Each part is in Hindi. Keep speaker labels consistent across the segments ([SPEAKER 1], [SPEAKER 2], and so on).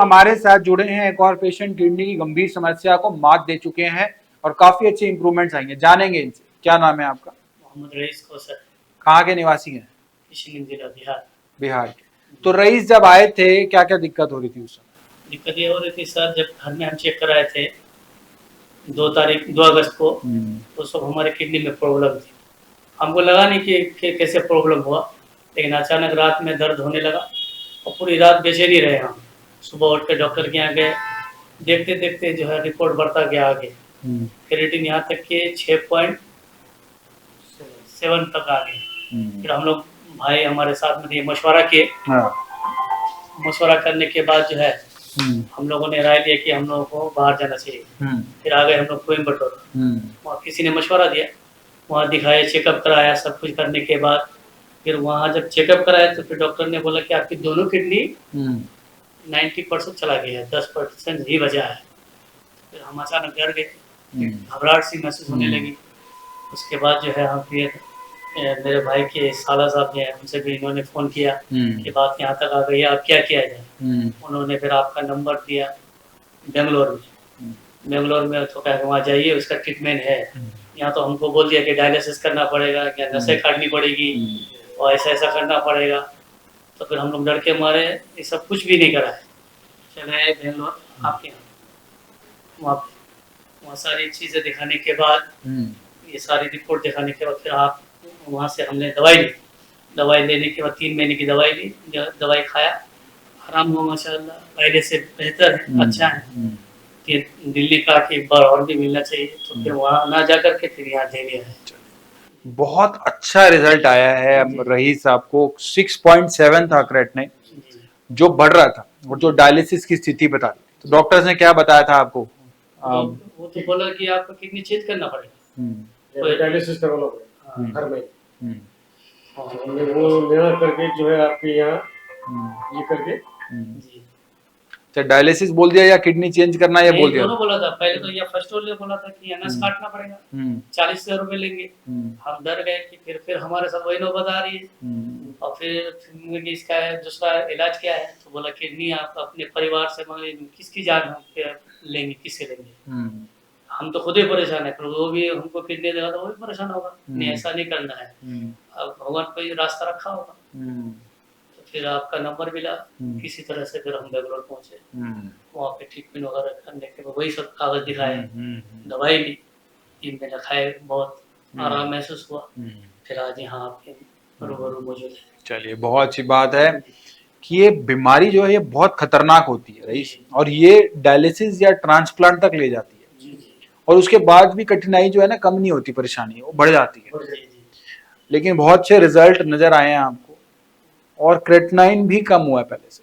[SPEAKER 1] हमारे साथ जुड़े हैं एक और पेशेंट, किडनी की गंभीर समस्या को मात दे चुके हैं और काफी अच्छे इंप्रूवमेंट्स आएंगे। जानेंगे इनसे। क्या नाम है आपका?
[SPEAKER 2] मोहम्मद रईस को सर।
[SPEAKER 1] कहाँ के निवासी हैं?
[SPEAKER 2] किशनगंज जिला बिहार।
[SPEAKER 1] बिहार के। तो रईस जब आए थे क्या क्या दिक्कत हो रही थी उस समय?
[SPEAKER 2] दिक्कत ये हो रही थी सर, जब घर में हम चेक कराए थे 2 अगस्त को, तो सब हमारे किडनी में प्रॉब्लम थी। हमको लगा नहीं कि कैसे प्रॉब्लम हुआ, लेकिन अचानक रात में दर्द होने लगा और पूरी रात बेचैनी रहे हम। सुबह उठ के डॉक्टर के यहाँ गए, देखते देखते जो है रिपोर्ट बढ़ता गया आगे। क्रिएटिन यहाँ तक के 6.7 तक आ गए। फिर हम लोग भाई हमारे साथ में मशवरा किए। मशवरा करने के बाद जो है हम लोगों ने राय लिया कि हम लोगों को बाहर जाना चाहिए। फिर आ गए हम लोग कोयम्बटूर। वहाँ किसी ने मशवरा दिया, वहाँ दिखाया, चेकअप कराया। सब कुछ करने के बाद फिर वहाँ जब चेकअप कराया तो फिर डॉक्टर ने बोला कि आपकी दोनों किडनी 90% चला गया है, 10% ही बचा है। फिर हम अचानक डर गए, घबराहट सी महसूस होने लगी। उसके बाद जो है हम फिर मेरे भाई के साला साहब जो है उनसे भी इन्होंने फ़ोन किया कि बात यहाँ तक आ गई है, अब क्या किया जाए। उन्होंने फिर आपका नंबर दिया बेंगलोर में। बेंगलोर में तो कहा वहाँ जाइए, उसका ट्रीटमेंट है। यहाँ तो हमको बोल दिया कि डायलिसिस करना पड़ेगा, क्या नसें काटनी पड़ेगी और ऐसा ऐसा करना पड़ेगा। तो फिर हम लोग डर के मारे ये सब कुछ भी नहीं करा है, चले आए बेंगलोर आपके यहाँ। वहाँ सारी चीज़ें दिखाने के बाद, ये सारी रिपोर्ट दिखाने के बाद फिर आप वहाँ से हमने दवाई ली। दवाई लेने के बाद 3 महीने की दवाई ली। दवाई खाया, आराम हुआ माशाल्लाह, पहले से बेहतर है, अच्छा है। फिर दिल्ली का कि एक बार और भी मिलना चाहिए, तो फिर वहाँ ना जा करके फिर यहाँ देने आए।
[SPEAKER 1] बहुत अच्छा रिजल्ट आया है रईस साहब को। 6.7 था क्रेटिनिन, जो बढ़ रहा था और जो डायलिसिस की स्थिति बता रही थी। तो डॉक्टर्स ने क्या बताया था आपको?
[SPEAKER 2] वो तो बोला कि आपको किडनी चेंज करना पड़ेगा,
[SPEAKER 3] डायलिसिस करवाना पड़ेगा घर में। हमने वो लेना करके जो है आपके यहाँ ये करके
[SPEAKER 1] तो डायलिसिस बोल दिया या किडनी चेंज करना ये बोल दिया?
[SPEAKER 2] दोनों बोला था। पहले तो ये फर्स्ट डोज बोला था कि नस काटना पड़ेगा, 40,000 रुपए लेंगे। हम डर गए कि फिर हमारे साथ वही नौबत आ रही है। और फिर इसका दूसरा इलाज क्या है, तो बोला किडनी आप अपने परिवार से किसकी जान हम लेंगे, किससे लेंगे। हम तो खुद ही परेशान है, फिर वो भी हमको किडनी देगा तो वो भी परेशान होगा। नहीं, ऐसा नहीं करना है, अब भगवान कोई रास्ता रखा होगा। तो फिर आपका नंबर मिला, किसी तरह से फिर हम बेंगलोर पहुंचे। वहाँ पे ट्रीटमेंट वगैरह करने के बाद वही सब कागज दिखाए, दवाई ली, 3 महीने खाए, बहुत आराम महसूस हुआ। फिर आज यहाँ आपके रूबरू मौजूद है।
[SPEAKER 1] चलिए, बहुत अच्छी बात है कि ये बीमारी जो है ये बहुत खतरनाक होती है रईस, और ये डायलिसिस या ट्रांसप्लांट तक ले जाती है। और उसके बाद भी कठिनाई जो है ना कम नहीं होती, परेशानी वो बढ़ जाती है। लेकिन बहुत अच्छे रिजल्ट नजर आए हैं आपको, और क्रेटिनिन भी कम हुआ है पहले से।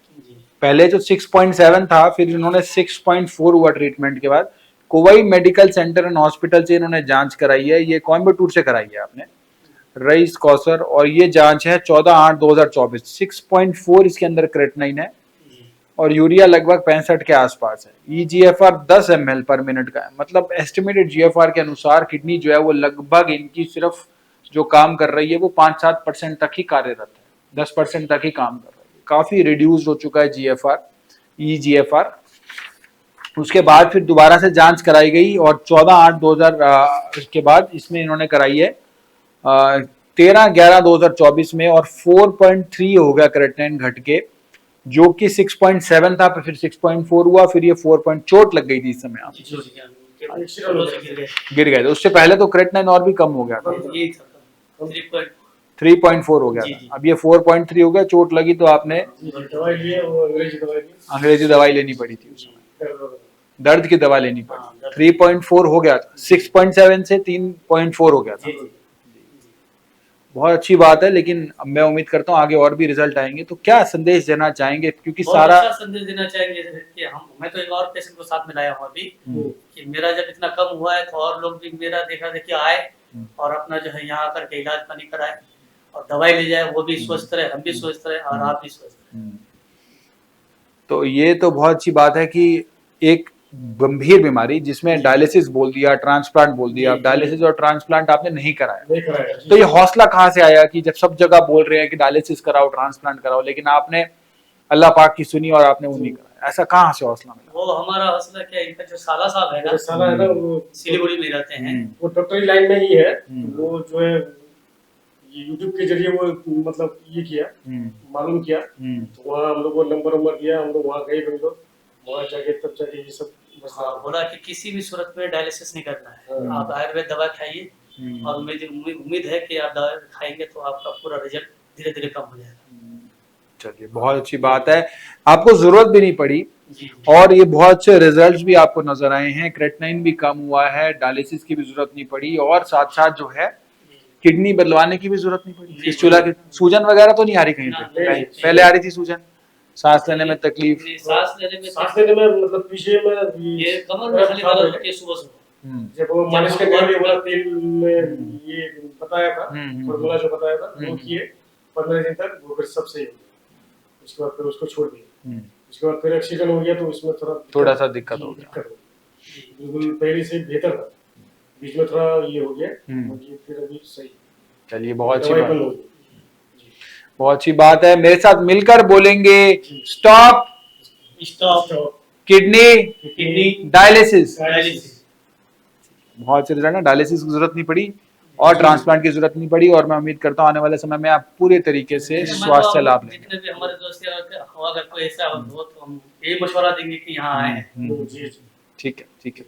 [SPEAKER 1] पहले जो 6.7 था, फिर इन्होंने 6.4 हुआ ट्रीटमेंट के बाद। Kovai medical centre and hospital से इन्होंने जांच कराई है, ये कोयम्बटूर से कराई है आपने, रईस कौसर। और ये जांच है 14/8/2024। 6.4 इसके अंदर क्रेटिनिन है और यूरिया लगभग 65 के आसपास है। EGFR 10 ml/मिनट का है। मतलब एस्टिमेटेड GFR के अनुसार किडनी जो है वो लगभग इनकी सिर्फ जो काम कर रही है वो 5-7% तक ही कार्यरत है, 10% तक ही काम कर रही है। काफी रिड्यूस हो चुका है GFR, EGFR। उसके बाद फिर दोबारा से जांच कराई गई और 14/8/2000 के बाद इसमें इन्होंने कराई है 13/11/2024 में, और 4.3 हो गया क्रेटिनिन घट के, जो कि 6.7 था, फिर 6.4 हुआ, फिर ये 4. चोट लग गई थी इस समय, आप गिर गए थे। उससे पहले तो क्रेटिनिन और भी कम हो गया था, 3.4 हो गया था। अब ये 4.3 हो गया, चोट लगी तो आपने अंग्रेजी दवाई लेनी पड़ी थी उस समय, दर्द की दवा लेनी पड़ी। 3.4 हो गया था, 6.7 से 3.4 हो गया था। बहुत अच्छी बात है, लेकिन मैं उम्मीद करता हूँ आगे और भी रिजल्ट आएंगे। तो क्या संदेश देना चाहेंगे? क्योंकि सारा
[SPEAKER 2] अच्छा संदेश देना चाहेंगे कि मैं तो एक और पेशेंट को साथ में लाया हूँ अभी, कि मेरा जब इतना कम हुआ है तो और लोग भी मेरा देखा देखी आए और अपना जो है यहाँ आकर के इलाज पानी कराए और दवाई ले जाए, वो भी स्वस्थ रहे, हम भी स्वस्थ रहे और आप भी स्वस्थ रहे।
[SPEAKER 1] तो ये तो बहुत अच्छी बात है कि एक गंभीर बीमारी जिसमें डायलिसिस बोल दिया, ट्रांसप्लांट बोल दिया, डायलिसिस और ट्रांसप्लांट आपने नहीं कराया। तो ये हौसला कहाँ से आया कि जब सब जगह बोल रहे हैं कि डायलिसिस कराओ, ट्रांसप्लांट कराओ, लेकिन आपने अल्लाह पाक की सुनी और आपने वो नहीं कराया? ऐसा कहाँ से हौसला मिला?
[SPEAKER 2] वो हमारा हौसला क्या, इनका जो साला साहब है ना,
[SPEAKER 3] जो साला है ना वो
[SPEAKER 2] सिलीगुड़ी में रहते हैं।
[SPEAKER 3] वो डॉक्टरी लाइन में ही है।
[SPEAKER 1] हम्म।
[SPEAKER 3] वो जो है ये यूट्यूब के जरिए वो मतलब ये किया, मालूम किया, तो वहाँ हम लोग को नंबर दिया, हम लोग वहाँ गए, हम लोग वहाँ जाके तब जाके ये सब
[SPEAKER 2] हाँ, बोला कि किसी भी सूरत में डायलिसिस नहीं करना है, आप आयुर्वेद दवा खाइए, और उम्मीद है कि आप दवा खाएंगे तो आपका पूरा रिजल्ट धीरे धीरे कम हो जाएगा।
[SPEAKER 1] चलिए, बहुत अच्छी बात है, आपको जरूरत भी नहीं पड़ी
[SPEAKER 2] जी।
[SPEAKER 1] और ये बहुत अच्छे रिजल्ट्स भी आपको नजर आए हैं, क्रेटिनाइन भी कम हुआ है, डायलिसिस की भी जरूरत नहीं पड़ी, और साथ साथ जो है किडनी बदलवाने की भी जरूरत नहीं पड़ी, फिस्टुला की सूजन वगैरह तो नहीं आ रही कहीं पे?
[SPEAKER 3] नहीं,
[SPEAKER 1] पहले आ रही थी सूजन, सांस लेने में तकलीफ,
[SPEAKER 2] सांस लेने
[SPEAKER 3] में मतलब पीछे में
[SPEAKER 2] ये कमर में खाली दर्द होती है सुबह सुबह।
[SPEAKER 3] जब वो मालिश के लिए वाला तेल में ये बताया था, फॉर्मूला जो बताया था वो किए 15 दिन तक, वो फिर सब सही हो गया। उसके बाद फिर उसको छोड़ दिया, उसके बाद फिर एक्सीडेंट हो गया तो उसमें थोड़ा
[SPEAKER 1] सा दिक्कत हो गया।
[SPEAKER 3] बिल्कुल पहले से बेहतर था, बीच में थोड़ा ये हो गया, फिर अभी सही।
[SPEAKER 1] चलिए, बहुत अच्छी बात, बहुत अच्छी बात है। मेरे साथ मिलकर बोलेंगे, स्टॉप किडनी डायलिसिस। बहुत अच्छे रिजल्ट है, डायलिसिस की जरूरत नहीं पड़ी और ट्रांसप्लांट की जरूरत नहीं पड़ी, और मैं उम्मीद करता हूँ आने वाले समय में आप पूरे तरीके से स्वास्थ्य लाभ लेंगे।
[SPEAKER 2] जितने भी हमारे दोस्त अगर कोई ऐसा हो तो हम यही मशवरा देंगे कि यहाँ आए।
[SPEAKER 1] ठीक है, ठीक है।